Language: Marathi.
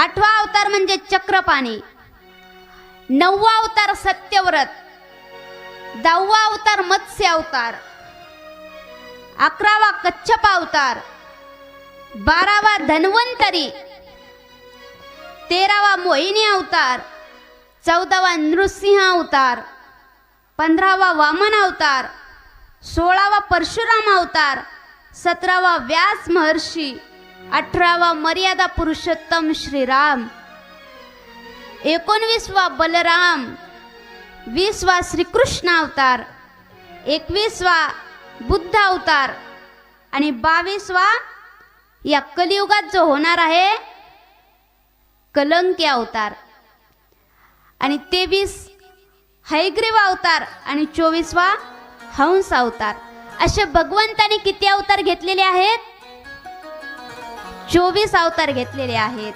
8वा अवतार म्हणजे चक्रपाणी, 9वा अवतार सत्यव्रत, 10वा अवतार मत्स्य अवतार, 11वा कच्छप अवतार, 12वा धन्वंतरी, 13वा मोहिनी अवतार, 14वा नृसिंह अवतार, 15वा वामन अवतार, 16वा परशुराम अवतार, 17वा व्यास महर्षी, 18वा मर्यादा पुरुषोत्तम श्रीराम, 19वा बलराम, 20वा श्रीकृष्ण अवतार, 21वा बुद्ध अवतार आणि 22वा या कलियुगात जो होणार आहे कलंकी अवतार आणि 23 हयग्रीव अवतार आणि 24वा हंस अवतार. असे भगवंताने किती अवतार घेतलेले आहेत? 24 अवतार घेतलेले आहेत.